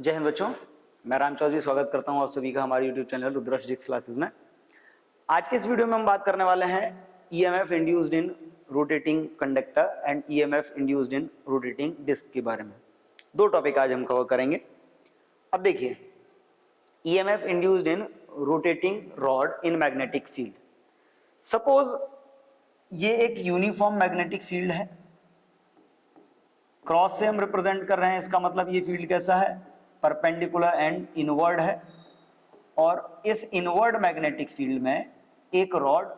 जय हिंद बच्चों, मैं राम चौधरी स्वागत करता हूं आप सभी का हमारे YouTube channel Rudra physics classes में। आज के इस वीडियो में हम बात करने वाले हैं EMF induced in rotating conductor and EMF induced in rotating disc के बारे में। दो टॉपिक आज हम कवर करेंगे। अब देखिए, EMF induced in rotating rod in magnetic field. Suppose ये एक यूनिफॉर्म मैग्नेटिक फील्ड है, क्रॉस से हम रिप्रेजेंट कर रहे हैं, इसका मतलब ये फील्ड कैसा है, परपेंडिकुलर एंड इनवर्ड है। और इस इनवर्ड मैग्नेटिक फील्ड में एक रॉड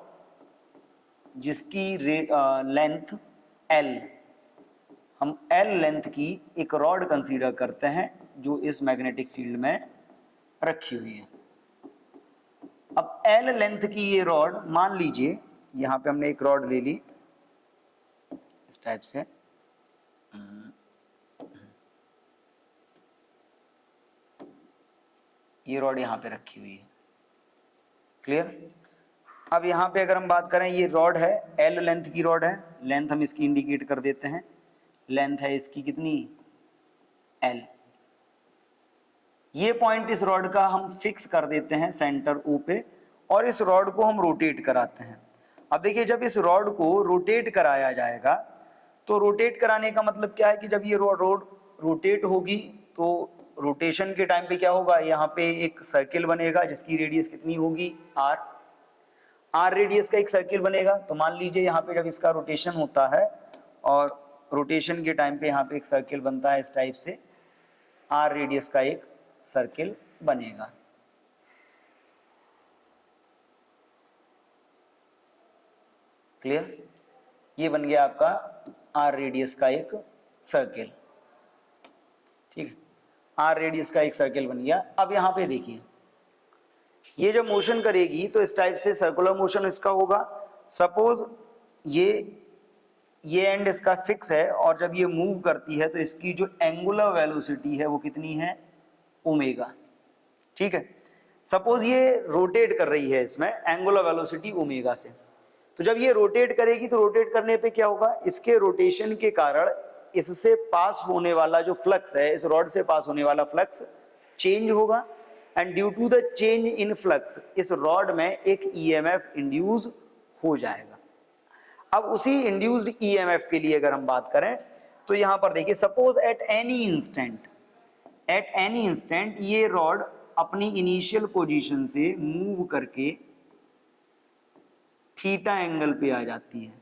जिसकी लेंथ L, हम L लेंथ की एक रॉड कंसीडर करते हैं जो इस मैग्नेटिक फील्ड में रखी हुई है। अब L लेंथ की ये रॉड, मान लीजिए यहां पे हमने एक रॉड ले ली इस टाइप से, ये रॉड यहां पे रखी हुई है। क्लियर? अब यहां पे अगर हम बात करें, ये रॉड है, L लेंथ की रॉड है, लेंथ हम इसकी इंडिकेट कर देते हैं, लेंथ है इसकी कितनी, L। ये पॉइंट इस रॉड का हम फिक्स कर देते हैं सेंटर O पे, और इस रॉड को हम रोटेट कराते हैं। अब देखिए, जब इस रॉड को रोटेट कराया जाएगा तो रोटेट कराने का मतलब क्या है कि जब ये रॉड रोटेट होगी तो रोटेशन के टाइम पे क्या होगा, यहाँ पे एक सर्किल बनेगा जिसकी रेडियस कितनी होगी, R रेडियस का एक सर्किल बनेगा। तो मान लीजिए यहाँ पे जब इसका रोटेशन होता है और रोटेशन के टाइम पे यहाँ पे एक सर्किल बनता है इस टाइप से, R रेडियस का एक सर्किल बनेगा। क्लियर? ये बन गया आपका R रेडियस का एक सर्किल। ठीक है, R रेडियस का एक सर्किल बन गया। अब यहां पे देखिए, ये जब मोशन करेगी तो इस टाइप से सर्कुलर मोशन इसका होगा। सपोज ये एंड इसका फिक्स है, और जब ये मूव करती है तो इसकी जो एंगुलर वेलोसिटी है वो कितनी है, ओमेगा। ठीक है, सपोज ये रोटेट कर रही है, इसमें एंगुलर वेलोसिटी ओमेगा से। तो जब ये रोटेट करेगी तो रोटेट करने पे क्या होगा, इसके रोटेशन के कारण इससे पास होने वाला जो फ्लक्स है, इस रॉड से पास होने वाला फ्लक्स चेंज होगा, and due to the change in flux इस रॉड में एक EMF इंड्यूस हो जाएगा। अब उसी इंड्यूस्ड EMF के लिए अगर हम बात करें तो यहां पर देखिए, सपोज एट एनी इंस्टेंट ये रॉड अपनी इनिशियल पोजीशन से मूव करके थीटा एंगल पे आ जाती है।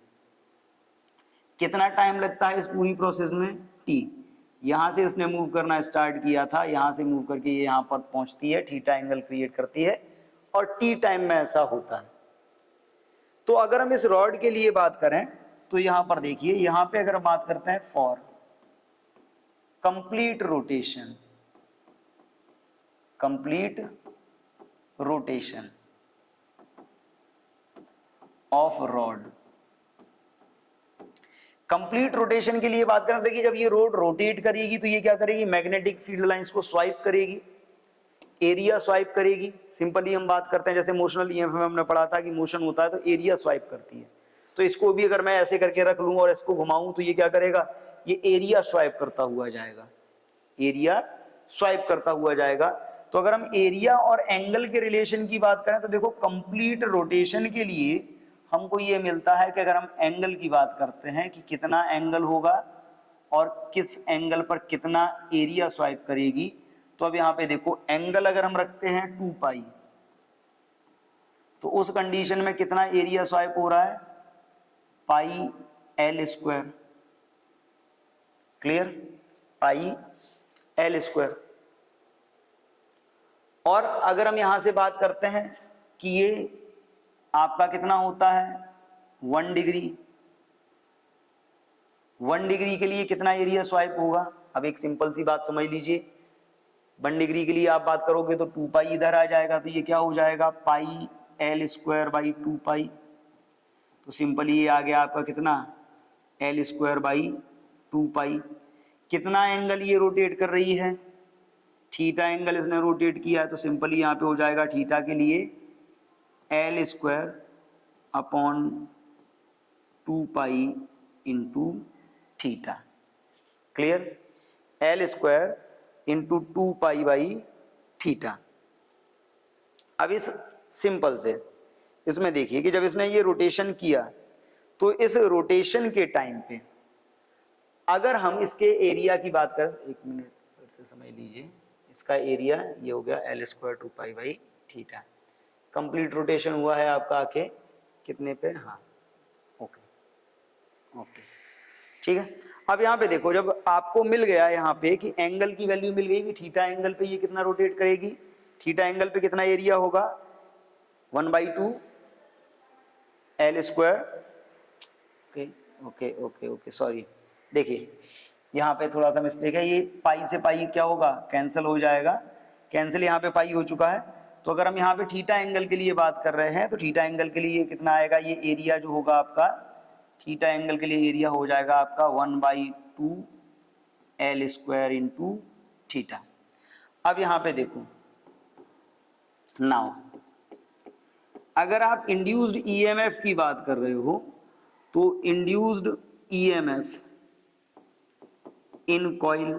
कितना टाइम लगता है इस पूरी प्रोसेस में, T। यहां से इसने मूव करना स्टार्ट किया था, यहां से मूव करके ये यहां पर पहुंचती है, थीटा एंगल क्रिएट करती है, और T टाइम में ऐसा होता है। तो अगर हम इस रॉड के लिए बात करें तो यहां पर देखिए, यहां पे अगर बात करते हैं for complete rotation of rod, complete rotation के लिए बात करें, देखिए जब ये रोड रोटेट करेगी तो ये क्या करेगी, मैग्नेटिक फील्ड लाइंस को स्वाइप करेगी, एरिया स्वाइप करेगी। सिंपली हम बात करते हैं, जैसे मोशनल EMF में हमने पढ़ा था कि मोशन होता है तो एरिया स्वाइप करती है। तो इसको भी अगर मैं ऐसे करके रख लूं और इसको घुमाऊं तो ये क्या करेगा, ये एरिया स्वाइप करता हुआ जाएगा, एरिया स्वाइप करता हुआ जाएगा। तो अगर हम एरिया और एंगल के रिलेशन की बात करें तो देखो, कंप्लीट रोटेशन के लिए हमको ये मिलता है कि अगर हम एंगल की बात करते हैं कि कितना एंगल होगा और किस एंगल पर कितना एरिया स्वाइप करेगी, तो अब यहां पे देखो, एंगल अगर हम रखते हैं 2 पाई, तो उस कंडीशन में कितना एरिया स्वाइप हो रहा है, पाई L स्क्वायर। क्लियर? पाई L स्क्वायर। और अगर हम यहां से बात करते हैं कि ये आपका कितना होता है, 1 डिग्री, 1 डिग्री के लिए कितना एरिया स्वाइप होगा। अब एक सिंपल सी बात समझ लीजिए, 1 डिग्री के लिए आप बात करोगे तो 2 पाई इधर आ जाएगा, तो ये क्या हो जाएगा, पाई L स्क्वायर बाई 2 पाई। तो सिंपली ये आ गया आपका कितना, L स्क्वायर बाई 2 पाई। कितना एंगल ये रोटेट कर रही है, थीटा एंगल इसने रोटेट किया है, तो सिंपली यहाँ पे हो जाएगा थीटा के लिए L square upon 2 pi into theta. Clear? L square into 2π/θ। अब इस सिंपल से इसमें देखिए कि जब इसने ये रोटेशन किया तो इस रोटेशन के टाइम पे अगर हम इसके एरिया की बात करें, एक मिनट फिर से समझ लीजिए, इसका एरिया ये हो गया L² 2π/θ। कंप्लीट रोटेशन हुआ है आपका आके कितने पे, हाँ ओके ओके ठीक है। अब यहाँ पे देखो, जब आपको मिल गया यहाँ पे कि एंगल की वैल्यू मिल गई कि थीटा एंगल पे ये कितना रोटेट करेगी, थीटा एंगल पे कितना एरिया होगा 1/2 L²। Okay okay okay okay sorry, देखिए यहाँ पे थोड़ा सा मिस्टेक है, ये पाई से पाई क्या होगा, कैंसिल हो जाएगा, कैंसिल यहाँ पे पाई हो चुका है। तो अगर हम यहाँ पे थीटा एंगल के लिए बात कर रहे हैं तो थीटा एंगल के लिए कितना आएगा, ये एरिया जो होगा आपका थीटा एंगल के लिए एरिया हो जाएगा आपका 1/2 L² इंटू थीटा। अब यहाँ पे देखो नाउ, अगर आप इंड्यूस्ड ईएमएफ की बात कर रहे हो तो इंड्यूस्ड ईएमएफ इन कॉइल,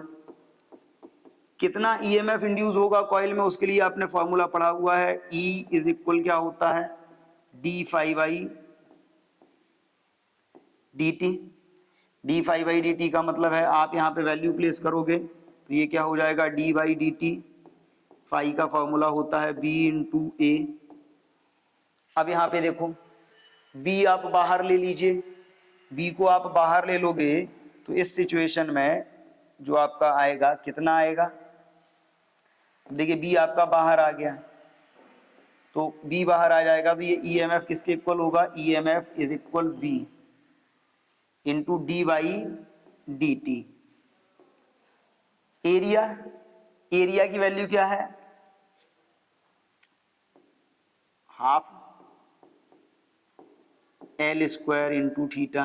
कितना ईएमएफ इंड्यूस होगा कॉइल में, उसके लिए आपने फॉर्मूला पढ़ा हुआ है, E इज इक्वल क्या होता है d∅/dt। d∅/dt का मतलब है आप यहाँ पे वैल्यू प्लेस करोगे तो ये क्या हो जाएगा d/dt, फाई का फॉर्मूला होता है B इंटू ए। अब यहाँ पे देखो B आप बाहर ले लीजिए, B को आप बाहर ले लोगे तो इस सिचुएशन में जो आपका आएगा कितना आएगा, देखिए B आपका बाहर आ गया तो B बाहर आ जाएगा तो ये EMF किसके इक्वल होगा, EMF is equal B into d/dt। Area, area की वैल्यू क्या है, हाफ L² इंटू थीटा।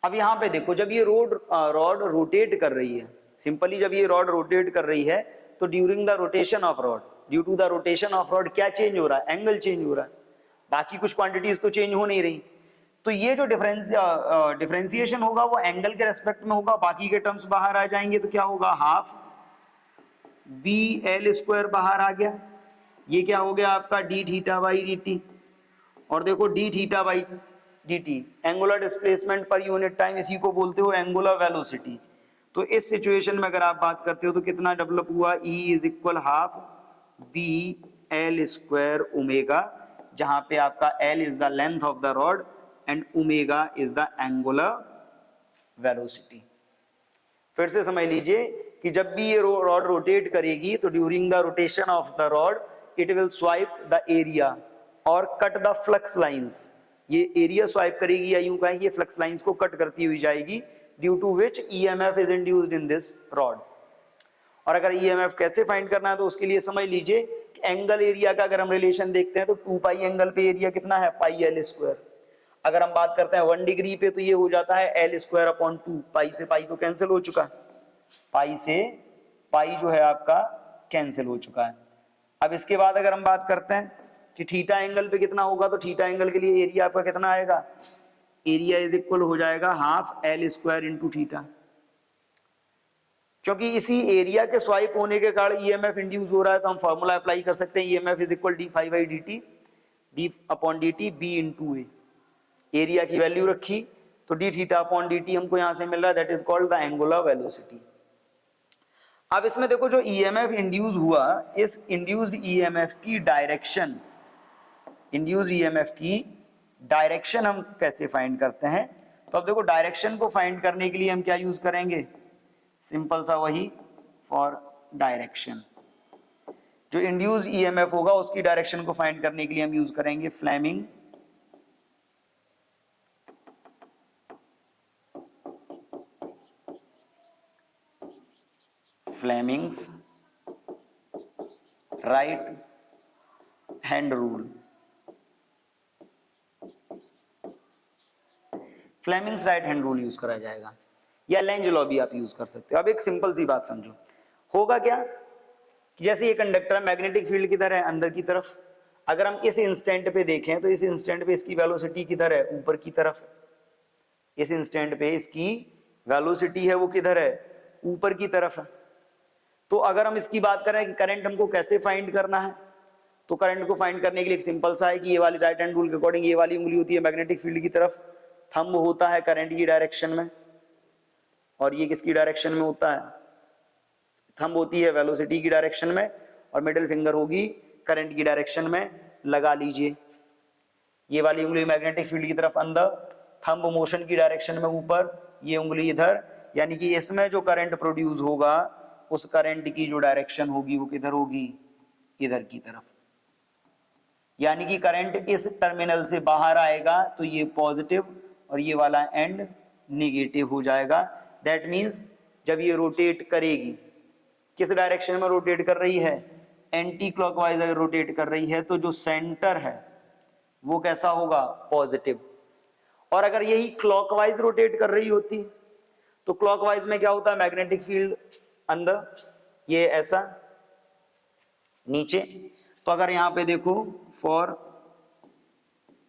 अब यहां पे देखो जब ये रॉड रोटेट कर रही है, सिंपली जब ये रॉड रोटेट कर रही है तो during the rotation of rod, due to the rotation of rod क्या चेंज हो रहा है, एंगल चेंज हो रहा है, बाकी कुछ क्वांटिटीज तो चेंज हो नहीं रही। तो ये जो डिफरेंशिएशन होगा वो एंगल के रेस्पेक्ट में होगा, बाकी के टर्म्स बाहर आ जाएंगे तो क्या होगा, हाफ BL² बाहर आ गया, ये क्या हो गया आपका d∅/dt। और देखो d∅/dt angular displacement per unit time, इसी को बोलते हो एंगुलर वेलोसिटी। तो इस सिचुएशन में अगर आप बात करते हो तो कितना डेवलप हुआ, E is equal half BL² omega, जहां पे आपका L is the length of the rod and omega is the angular velocity. फिर से समझ लीजिए कि जब भी ये रॉड रोटेट करेगी तो during the rotation of the rod it will swipe the area और कट द फ्लक्स लाइंस, ये एरिया स्वाइप करेगी या यूं कहें ये फ्लक्स लाइंस को कट करती हुई जाएगी, due to which EMF is induced in this rod. और अगर EMF कैसे फाइंड करना है तो उसके लिए समझ लीजिए एंगल एरिया का अगर हम रिलेशन देखते हैं तो 2π एंगल पे एरिया कितना है πL²। अगर हम बात करते हैं 1 डिग्री पे तो ये हो जाता है L²/2, पाई से पाई तो कैंसिल हो चुका, पाई से पाई जो है आपका कैंसिल हो चुका है। अब इसके बाद अगर हम बात करते हैं कि थीटा एंगल पे कितना होगा तो थीटा एंगल के लिए एरिया आपका कितना आएगा, एरिया इज इक्वल हो जाएगा हाफ L² इंटू थीटा। क्योंकि इसी एरिया के स्वाइप होने के कारण EMF इंड्यूस हो रहा है तो हम फॉर्मूला अप्लाई कर सकते हैं, EMF is equal d∅/dt d/dt B into A. Area की वैल्यू रखी तो d∅/dt हमको यहां से मिल रहा है, that is called the angular velocity. अब इसमें देखो जो EMF इंड्यूस हुआ, इस इंड्यूस्ड EMF की डायरेक्शन, इंड्यूस्ड EMF की डायरेक्शन हम कैसे फाइंड करते हैं, तो अब देखो डायरेक्शन को फाइंड करने के लिए हम क्या यूज करेंगे, सिंपल सा वही फॉर डायरेक्शन, जो इंड्यूस्ड EMF होगा उसकी डायरेक्शन को फाइंड करने के लिए हम यूज करेंगे Fleming's right hand rule. Fleming's right hand rule use करा जाएगा या लेंज लॉ भी आप यूज कर सकते हो। अब एक सिंपल सी बात समझो, होगा क्या कि जैसे ये कंडक्टर है, मैग्नेटिक फील्ड किधर है, अंदर की तरफ। अगर हम इस इंस्टेंट पे देखें तो इस इंस्टेंट पे इसकी वेलोसिटी किधर है, ऊपर की तरफ। इस इंस्टेंट पे इसकी वेलोसिटी है वो किधर है, ऊपर की तरफ है। तो अगर हम इसकी बात करें कि करंट हमको कैसे फाइंड करना है, तो करंट को फाइंड करने के लिए एक सिंपल सा है कि ये वाली राइट हैंड रूल के अकॉर्डिंग ये वाली उंगली होती है मैग्नेटिक फील्ड की तरफ, थंब होता है करंट की डायरेक्शन में, और ये किसकी डायरेक्शन में होता है, थंब होती है वेलोसिटी की डायरेक्शन में, और मिडिल फिंगर होगी करंट की डायरेक्शन में। लगा लीजिए, ये वाली उंगली मैग्नेटिक फील्ड की तरफ अंदर, थंब मोशन की डायरेक्शन में ऊपर, ये उंगली इधर, यानी कि इसमें जो करंट प्रोड्यूस होगा उस करंट की जो डायरेक्शन होगी वो किधर होगी, इधर की तरफ। यानी कि करंट इस टर्मिनल से बाहर आएगा तो ये पॉजिटिव और ये वाला एंड निगेटिव हो जाएगा। दैट मीन्स जब ये रोटेट करेगी, किस डायरेक्शन में रोटेट कर रही है, एंटी क्लॉकवाइज अगर रोटेट कर रही है तो जो सेंटर है वो कैसा होगा, पॉजिटिव। और अगर यही क्लॉकवाइज रोटेट कर रही होती तो क्लॉकवाइज में क्या होता है, मैग्नेटिक फील्ड अंदर, ये ऐसा नीचे। तो अगर यहां पे देखो for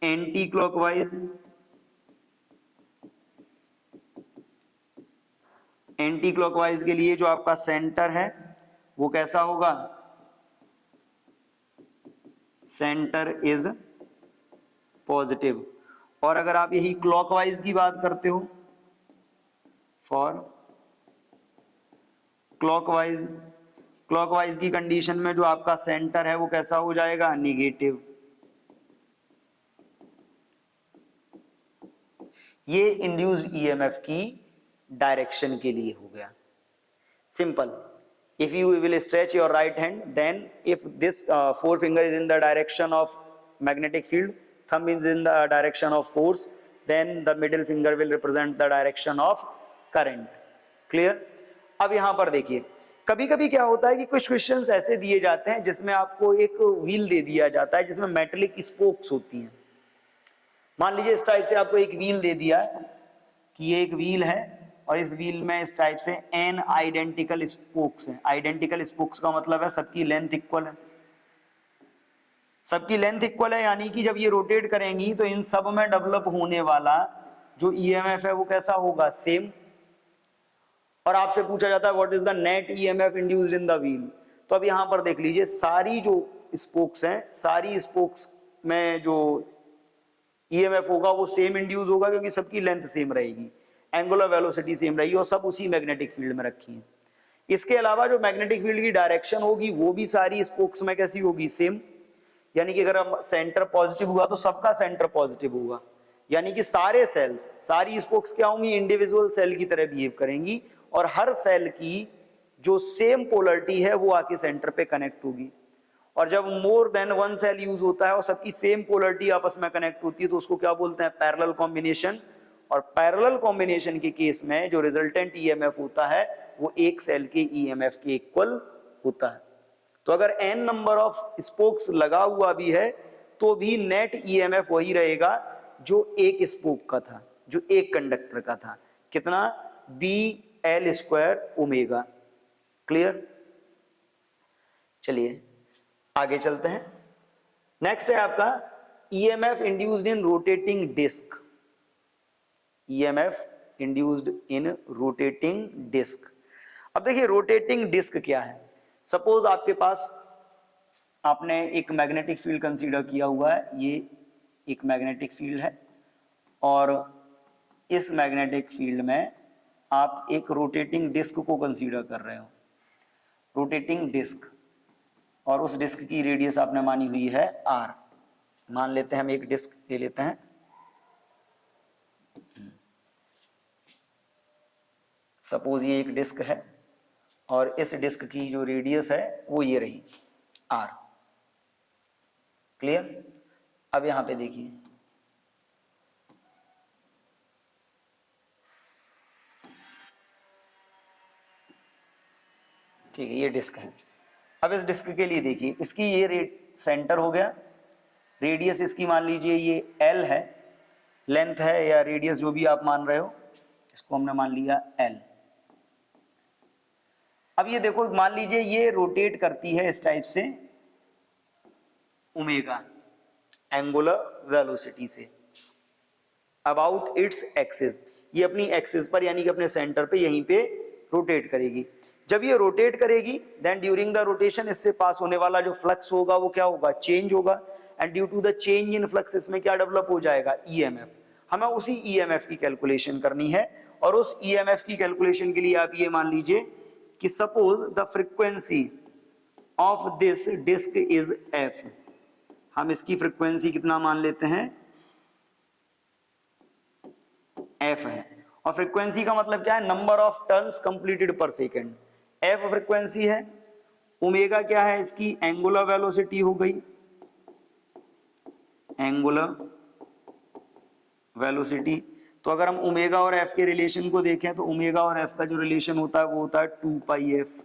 anti clockwise, anti clockwise के लिए जो आपका सेंटर है वो कैसा होगा, सेंटर इज पॉजिटिव। और अगर आप यही क्लॉकवाइज की बात करते हो, फॉर क्लॉकवाइज, क्लॉकवाइज की कंडीशन में जो आपका सेंटर है वो कैसा हो जाएगा, निगेटिव। ये इंड्यूस्ड ईएमएफ की डायरेक्शन के लिए हो गया, simple. if you will stretch your right hand, then if this forefinger is in the direction of magnetic field, thumb is in the direction of force, then the middle finger will represent the direction of current. clear? अब यहां पर देखिए, कभी कभी क्या होता है कि कुछ क्वेश्चंस ऐसे दिए जाते हैं जिसमें आपको एक व्हील दे दिया जाता है जिसमें मेटेलिक स्पोक्स होती हैं। मान लीजिए इस टाइप से आपको एक व्हील दे दिया है कि ये एक व्हील है और इस व्हील में इस टाइप से n आइडेंटिकल स्पोक्स हैं। आइडेंटिकल स्पोक्स का मतलब है सबकी लेंथ इक्वल है, सबकी लेंथ इक्वल है, यानी कि जब ये रोटेट करेंगी तो इन सब में डेवलप होने वाला जो ईएमएफ है वो कैसा होगा, सेम। और आपसे पूछा जाता है what is the net EMF induced in the wheel, तो अब यहां पर देख लीजिए सारी जो स्पोक्स हैं, सारी स्पोक्स में जो ईएमएफ होगा वो सेम इंड्यूस होगा क्योंकि सबकी लेंथ सेम रहेगी, एंगुलर वेलोसिटी सेम रहेगी और सब उसी मैग्नेटिक फील्ड में रखी है। इसके अलावा जो मैग्नेटिक फील्ड की डायरेक्शन होगी वो भी सारी स्पोक्स में कैसी होगी, सेम। यानी कि अगर हम सेंटर पॉजिटिव हुआ तो सबका सेंटर पॉजिटिव होगा, यानी कि सारे सेल्स, सारी स्पोक्स क्या होंगी, इंडिविजुअल सेल की तरह बिहेव करेंगी और हर सेल की जो सेम पोलरिटी है वो आके सेंटर पे कनेक्ट होगी। और जब more than one cell use होता है और सबकी सेम पोलरिटी आपस में कनेक्ट होती है तो उसको क्या बोलते हैं, पैरेलल कॉम्बिनेशन। और पैरेलल कॉम्बिनेशन के केस में जो रिजल्टेंट ईएमएफ होता है वो एक सेल के ईएमएफ के इक्वल होता है। तो अगर n नंबर ऑफ स्पोक्स लगा हुआ भी है तो भी नेट ईएमएफ वही रहेगा जो एक स्पोक का था, जो एक कंडक्टर का था, कितना, BL स्क्वायर ओमेगा। क्लियर? चलिए आगे चलते हैं। नेक्स्ट है आपका EMF induced in rotating disc. EMF induced in rotating disc. अब देखिए रोटेटिंग डिस्क क्या है। सपोज आपके पास, आपने एक मैग्नेटिक फील्ड कंसीडर किया हुआ है, ये एक मैग्नेटिक फील्ड है और इस मैग्नेटिक फील्ड में आप एक रोटेटिंग डिस्क को कंसीडर कर रहे हो, रोटेटिंग डिस्क, और उस डिस्क की रेडियस आपने मानी हुई है r। मान लेते हैं हम एक डिस्क ले लेते हैं, सपोज ये एक डिस्क है और इस डिस्क की जो रेडियस है वो ये रही r। क्लियर? अब यहां पे देखिए, ठीक है, ये डिस्क है। अब इस डिस्क के लिए देखिए, इसकी ये सेंटर हो गया, रेडियस इसकी मान लीजिए ये L है, लेंथ है या रेडियस जो भी आप मान रहे हो, इसको हमने मान लिया L। अब ये देखो, मान लीजिए ये रोटेट करती है इस टाइप से ओमेगा, एंगुलर वेलोसिटी से, अबाउट इट्स एक्सिस। ये अपनी एक्सिस पर यानी कि अपने सेंटर पे यहीं पे रोटेट करेगी। जब ये रोटेट करेगी देन ड्यूरिंग द रोटेशन इससे पास होने वाला जो फ्लक्स होगा वो क्या होगा, चेंज होगा, and due to the change in flux इसमें क्या डेवलप हो जाएगा, ईएमएफ। हमें उसी ईएमएफ की कैलकुलेशन करनी है, और उस ईएमएफ की कैलकुलेशन के लिए आप ये मान लीजिए कि suppose the frequency of this disc is F. हम इसकी फ्रीक्वेंसी कितना मान लेते हैं, एफ है, और फ्रीक्वेंसी का मतलब क्या है, नंबर ऑफ टर्न्स कंप्लीटेड पर सेकेंड। एफ फ्रीक्वेंसी है, ओमेगा क्या है इसकी, एंगुलर वेलोसिटी हो गई, एंगुलर वेलोसिटी। तो अगर हम ओमेगा और एफ के रिलेशन को देखें तो ओमेगा और एफ का जो रिलेशन होता है वो होता है 2 पाई एफ।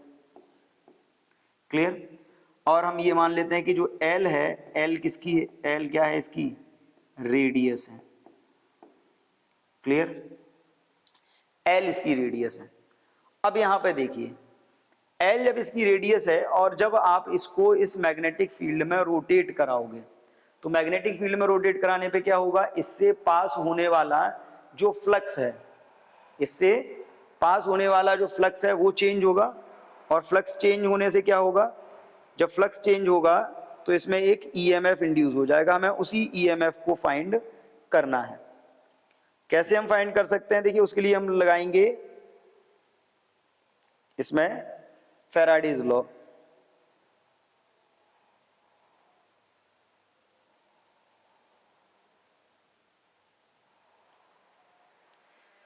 क्लियर। और हम ये मान लेते हैं कि जो एल है, एल किसकी है, एल क्या है इसकी, रेडियस है। क्लियर, एल इसकी रेडियस है। अब यहां पे देखिए, एल जब इसकी रेडियस है और जब आप इसको इस मैग्नेटिक फील्ड में रोटेट कराओगे तो मैग्नेटिक फील्ड में रोटेट कराने पे क्या होगा, इससे पास होने वाला जो फ्लक्स है, इससे पास होने वाला जो फ्लक्स है वो चेंज होगा, और फ्लक्स चेंज होने से क्या होगा, जब फ्लक्स चेंज होगा तो इसमें एक ईएमएफ इंड्यूस हो जाएगा। हमें उसी ईएमएफ को फाइंड करना है। कैसे हम फाइंड कर सकते हैं, देखिए उसके लिए हम लगाएंगे इसमें फैराडेज लॉ।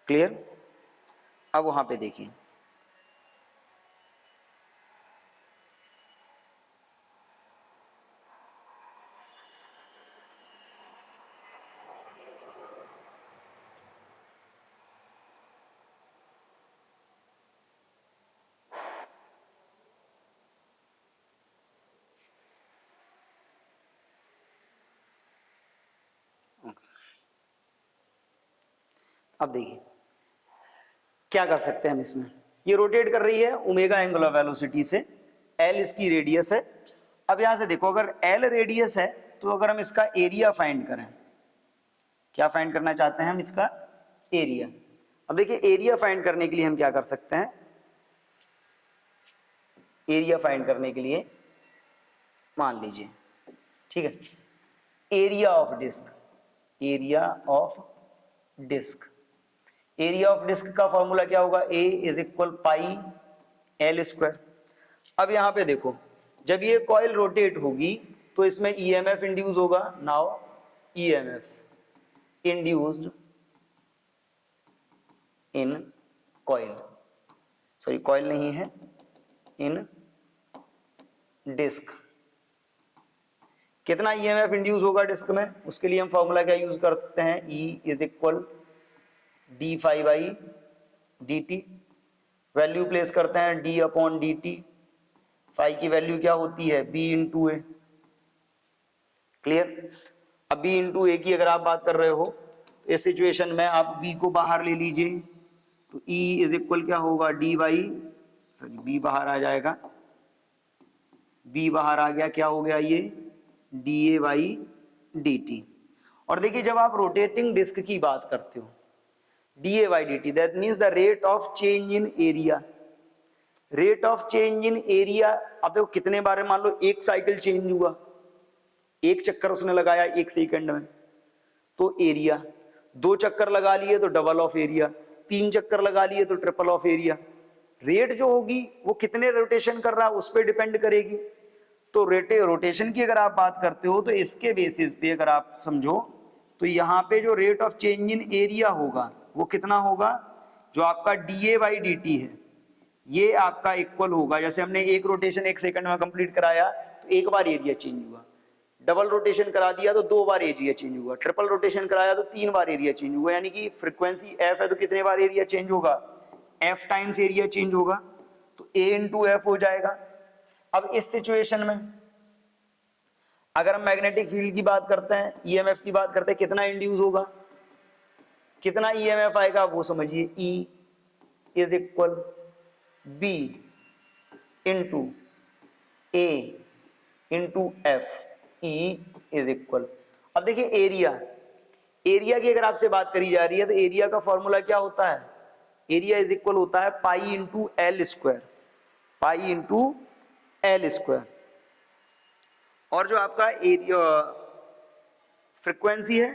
क्लियर। अब वहां पे देखिए, अब देखिए क्या कर सकते हैं हम इसमें, ये रोटेट कर रही है ओमेगा एंगुलर वेलोसिटी से, एल इसकी रेडियस है। अब यहां से देखो, अगर एल रेडियस है तो अगर हम इसका एरिया फाइंड करें, क्या फाइंड करना चाहते हैं हम, इसका एरिया। अब देखिए एरिया फाइंड करने के लिए हम क्या कर सकते हैं, एरिया फाइंड करने के लिए मान लीजिए, ठीक है, area of disc, area of disc, area of disc का फॉर्मूला क्या होगा, A is equal pi L square. अब यहां पे देखो, जब ये कॉइल रोटेट होगी तो इसमें ईएमएफ इंड्यूस होगा। Now EMF induced in coil, sorry coil नहीं है, इन डिस्क। कितना ईएमएफ इंड्यूस होगा डिस्क में, उसके लिए हम फॉर्मूला क्या यूज करते हैं, E is equal D phi by D T. Value place करते हैं D upon D T, phi की वैल्यू क्या होती है, बी इंटू ए। क्लियर। अब बी इंटू ए की अगर आप बात कर रहे हो तो इस सिचुएशन में आप बी को बाहर ले लीजिए, तो ई इज इक्वल क्या होगा, डी बाई, सॉरी बी बाहर आ जाएगा, बी बाहर आ गया, क्या हो गया ये, D A by D T. और देखिए जब आप रोटेटिंग डिस्क की बात करते हो, D A by D T, that means the rate of change in area, rate of change in area. अब देखो कितने बार, मान लो एक साइकिल चेंज हुआ, एक चक्कर उसने लगाया 1 सेकंड में, तो एरिया, 2 चक्कर लगा लिए तो डबल ऑफ एरिया, 3 चक्कर लगा लिए तो ट्रिपल ऑफ एरिया। रेट जो होगी वो कितने रोटेशन कर रहा है उस पर डिपेंड करेगी। तो रोटेशन की अगर आप बात करते हो तो इसके बेसिस पे अगर आप समझो तो यहाँ पे जो rate of change in area होगा वो कितना होगा, जो आपका D A by D T है ये आपका इक्वल होगा, जैसे हमने एक रोटेशन 1 सेकंड में कंप्लीट कराया तो एक बार एरिया चेंज हुआ, डबल रोटेशन करा दिया तो 2 बार एरिया चेंज हुआ, ट्रिपल रोटेशन कराया तो 3 बार एरिया चेंज हुआ। यानी कि फ्रीक्वेंसी एफ है तो कितने बार एरिया चेंज होगा, एफ टाइम्स एरिया चेंज होगा, तो ए इंटू एफ हो जाएगा। अब इस सिचुएशन में अगर हम मैग्नेटिक फील्ड की बात करते हैं, ईएमएफ की बात करते हैं, कितना इंड्यूस होगा, कितना ईएमएफ आएगा वो समझिए, E is equal B into A into F, E is equal. अब देखिए एरिया, एरिया की अगर आपसे बात करी जा रही है तो एरिया का फॉर्मूला क्या होता है, एरिया इज इक्वल होता है pi into L square. Pi into L square. और जो आपका एरिया फ्रीक्वेंसी है,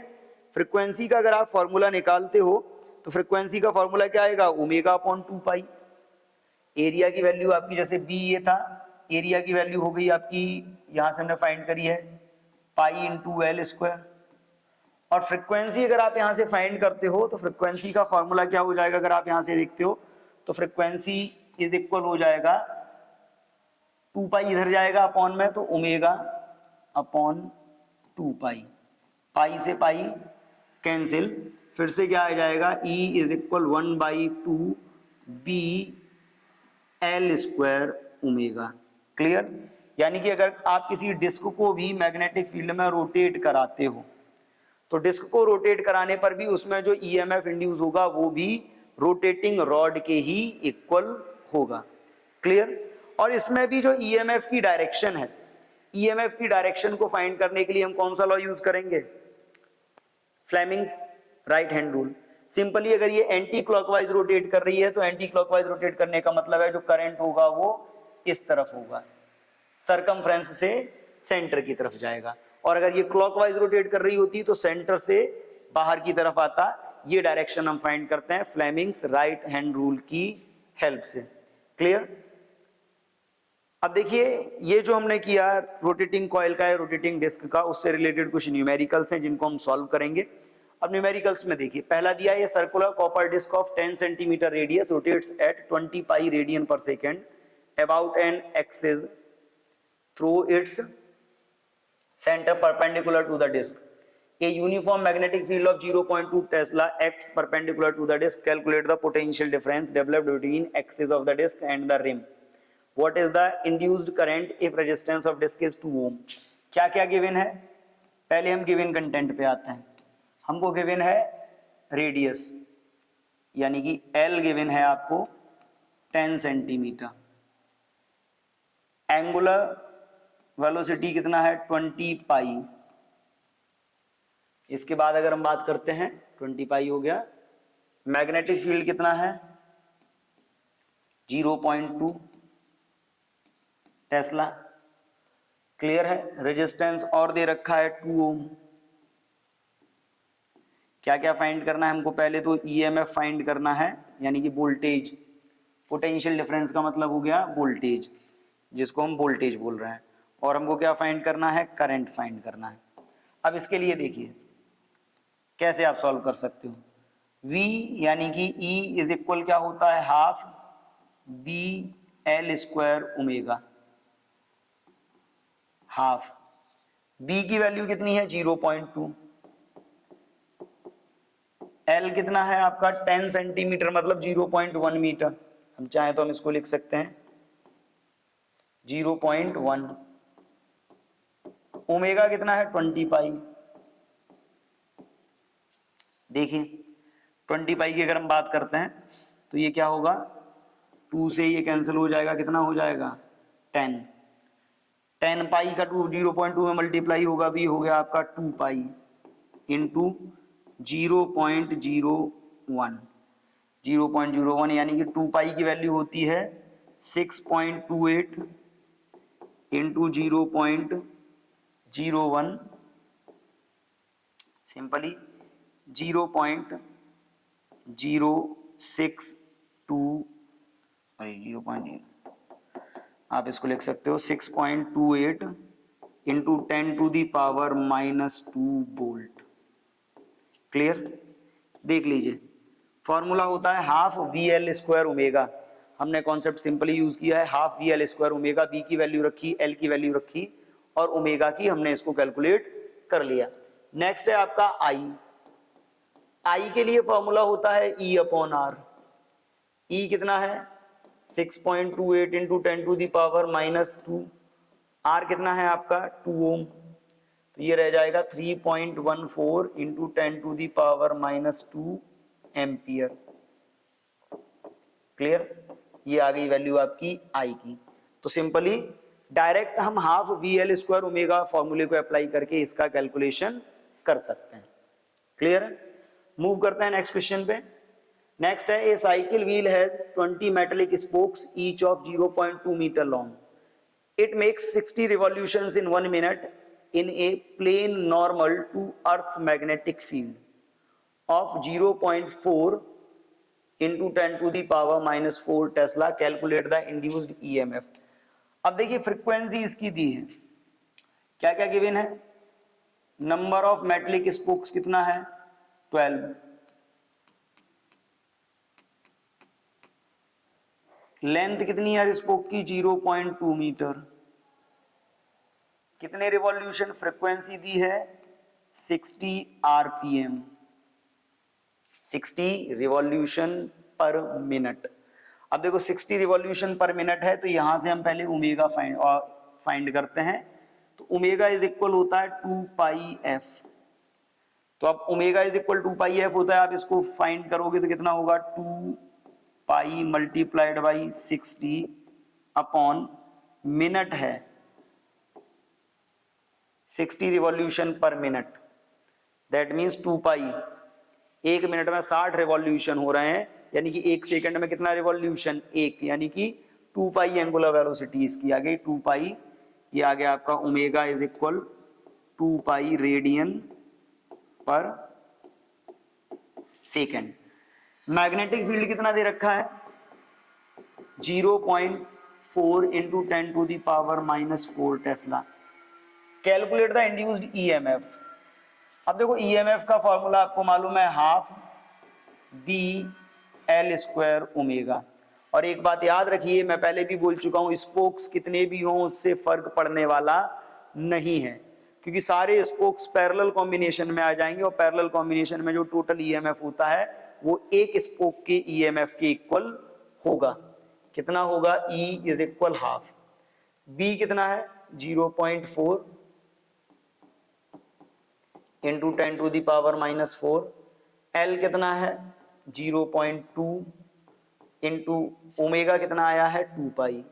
फ्रीक्वेंसी का अगर आप फॉर्मूला निकालते हो तो फ्रीक्वेंसी का फॉर्मूला क्या आएगा, ओमेगा अपॉन 2 पाई। एरिया की वैल्यू आपकी जैसे बी ये था, एरिया की वैल्यू हो गई आपकी, यहां से हमने फाइंड करी है पाई इंटू एल स्क्वायर। और फ्रीक्वेंसी अगर आप यहां से फाइंड करते हो तो फ्रीक्वेंसी का फॉर्मूला क्या हो जाएगा, अगर आप यहां से देखते हो तो फ्रीक्वेंसी इज इक्वल हो जाएगा 2 पाई इधर जाएगा अपॉन में, तो ओमेगा अपॉन 2 पाई, पाई से पाई कैंसिल, फिर से क्या आ जाएगा, E is equal 1/2 B L square omega. Clear? यानी कि अगर आप किसी डिस्क को भी मैग्नेटिक फील्ड में रोटेट कराते हो तो डिस्क को रोटेट कराने पर भी उसमें जो ईएमएफ इंड्यूस होगा वो भी रोटेटिंग रॉड के ही इक्वल होगा। क्लियर? और इसमें भी जो ईएमएफ की डायरेक्शन है, ईएमएफ की डायरेक्शन को फाइंड करने के लिए हम कौन सा लॉ यूज करेंगे, Fleming's right hand rule. Simply अगर ये एंटी क्लॉकवाइज रोटेट कर रही है तो एंटी क्लॉकवाइज रोटेट करने का मतलब है जो करंट होगा वो इस तरफ होगा, सरकमफ्रेंस से सेंटर की तरफ जाएगा। और अगर ये क्लॉकवाइज रोटेट कर रही होती तो सेंटर से बाहर की तरफ आता। ये डायरेक्शन हम फाइंड करते हैं फ्लेमिंग्स राइट हैंड रूल की हेल्प से। क्लियर? अब देखिए ये जो हमने किया रोटेटिंग कॉइल का है, रोटेटिंग डिस्क का, उससे रिलेटेड कुछ न्यूमेरिकल्स हैं जिनको हम सॉल्व करेंगे। अब न्यूमेरिकल्स में देखिए, पहला दिया है circular copper disc of 10 centimetre radius rotates at 20 pi radian per second about an axis through its center perpendicular to the disk. A uniform magnetic field of 0.2 Tesla acts perpendicular to the disk. Calculate the potential difference developed between axis of the disk and the rim. What is the induced current if resistance of disk is 2 ohm? क्या क्या given है, पहले हम given content पे आते हैं। हमको given है रेडियस यानी कि L गिवन है आपको 10 सेंटीमीटर, एंगुलर वेलोसिटी कितना है 20 पाई। इसके बाद अगर हम बात करते हैं 20 पाई हो गया, मैग्नेटिक फील्ड कितना है 0.2 टेस्ला। क्लियर है? रेजिस्टेंस और दे रखा है 2 ओम। क्या क्या फाइंड करना है हमको, पहले तो ईएमएफ फाइंड करना है यानी कि वोल्टेज, पोटेंशियल डिफरेंस का मतलब हो गया वोल्टेज, जिसको हम वोल्टेज बोल रहे हैं। और हमको क्या फाइंड करना है, करंट फाइंड करना है। अब इसके लिए देखिए कैसे आप सॉल्व कर सकते हो। V यानी कि E इज इक्वल क्या होता है, half B L square omega. Half B की वैल्यू कितनी है 0.2, L कितना है आपका 10 सेंटीमीटर मतलब 0.1 मीटर। हम चाहें तो हम इसको लिख सकते हैं 0.1। ओमेगा कितना है 20 पाई। देखिए 20 पाई की अगर हम बात करते हैं तो ये क्या होगा, 2 से ये कैंसिल हो जाएगा, कितना हो जाएगा 10। 10 पाई का 0.2 में मल्टीप्लाई होगा तो ये हो गया आपका 2 पाई इंटू 0.01। 0.01 यानी कि 2 पाई की वैल्यू होती है 6.28 इंटू 0.01, सिंपली 0.062 0.0 आप इसको लिख सकते हो 6.28 इंटू 10⁻⁻² वोल्ट। क्लियर? देख लीजिए फॉर्मूला होता है half V L square omega. हमने कॉन्सेप्ट सिंपली यूज किया है, half V L square omega. B की वैल्यू रखी, एल की वैल्यू रखी और ओमेगा की हमने इसको कैलकुलेट कर लिया। नेक्स्ट है आपका आई। आई के लिए फॉर्मूला होता है ई अपॉन आर। ई कितना है 6.28 इंटू 10⁻⁻²। आर कितना है आपका 2 ओम, तो ये रह जाएगा 3.14 इंटू 10⁻⁻² एम्पियर। क्लियर? ये आ गई वैल्यू आपकी आई की। तो सिंपली डायरेक्ट हम half V L square omega फॉर्मूले को अप्लाई करके इसका कैलकुलेशन कर सकते हैं। क्लियर है? मूव करते हैं नेक्स्ट क्वेश्चन पे। नेक्स्ट है, a cycle wheel has 20 metallic spokes each of 0.2 metre long. It makes 60 revolutions in 1 minute in a plane normal to Earth's magnetic field of 0.4 into 10 to the power minus 4 Tesla. Calculate the induced EMF. अब देखिए frequency इसकी दी है, क्या क्या given है, number of metallic spokes कितना है 12, length कितनी है स्पोक की 0.2 मीटर, कितने रिवॉल्यूशन, फ्रीक्वेंसी दी है 60 आरपीएम, 60 रिवॉल्यूशन पर मिनट. अब देखो 60 रिवॉल्यूशन पर मिनट है तो यहां से हम पहले ओमेगा फाइंड करते हैं. तो ओमेगा इज इक्वल होता है 2 पाई एफ. तो अब omega is equal 2 pi F होता है, आप इसको फाइंड करोगे तो कितना होगा 2 pi multiplied by 60 upon minute है 60 रिवॉल्यूशन पर मिनट, दैट मीन्स 2 पाई. एक मिनट में 60 रिवॉल्यूशन हो रहे हैं, यानी कि एक सेकंड में कितना रिवॉल्यूशन, एक, यानी कि 2 पाई एंगुलर वेलोसिटी इसकी आ गई 2 पाई. ये आ गया आपका omega is equal 2 pi radian पर सेकंड. मैग्नेटिक फील्ड कितना दे रखा है 0.4 into 10 to the power minus 4 tesla. Calculate the induced EMF. अब देखो ईएमएफ का फॉर्मूला आपको मालूम है half B L square omega. और एक बात याद रखिए, मैं पहले भी बोल चुका हूं, स्पोक्स कितने भी हों उससे फर्क पड़ने वाला नहीं है, क्योंकि सारे स्पोक्स पैरेलल कॉम्बिनेशन में आ जाएंगे और पैरेलल कॉम्बिनेशन में जो टोटल ईएमएफ होता है वो एक स्पोक के ईएमएफ के इक्वल होगा. कितना होगा, E is equal half. B कितना है 0.4 into 10 to the power minus 4. L कितना है 0.2 इंटू ओमेगा कितना आया है 2 पाई.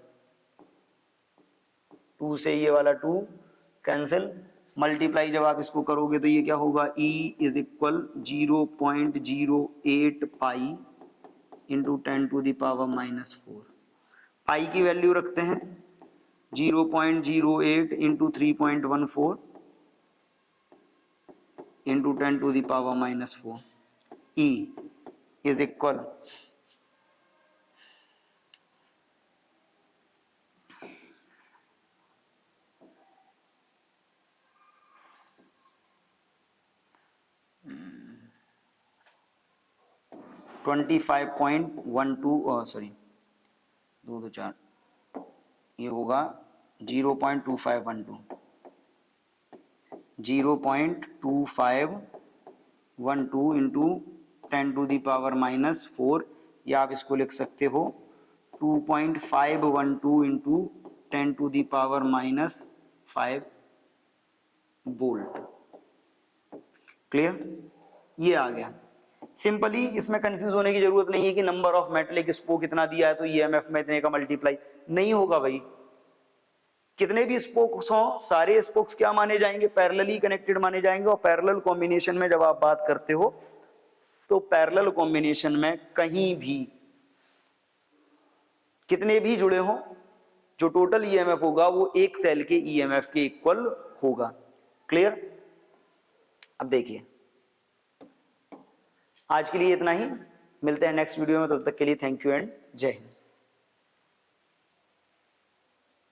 2 से ये वाला 2 कैंसिल, मल्टीप्लाई जब आप इसको करोगे तो ये क्या होगा, E is equal 0.08 pi into 10 to the power minus 4. Pi की वैल्यू रखते हैं 0.08 into 3.14 into 10 to the power minus 4. E is equal 25.12 sorry 2 2 4, ये होगा 0.2512 0.2512 into 10 to the power minus 4, या आप इसको लिख सकते हो 2.512 into 10 to the power minus 5 volt. Clear, ये आ गया. सिंपली इसमें कंफ्यूज होने की जरूरत नहीं है कि नंबर ऑफ मेटलिक स्पोक कितना दिया है तो ईएमएफ में इतने का मल्टीप्लाई नहीं होगा भाई. कितने भी स्पोक्स हो, सारे स्पोक्स क्या माने जाएंगे, पैरेलली कनेक्टेड माने जाएंगे. और पैरेलल कॉम्बिनेशन में जब आप बात करते हो तो पैरेलल कॉम्बिनेशन में कहीं भी कितने भी जुड़े हो, जो टोटल ईएमएफ होगा वो एक सेल के ईएमएफ के इक्वल होगा. क्लियर. अब देखिए आज के लिए इतना ही, मिलते हैं नेक्स्ट वीडियो में, तब तक के लिए थैंक यू एंड जय हिंद.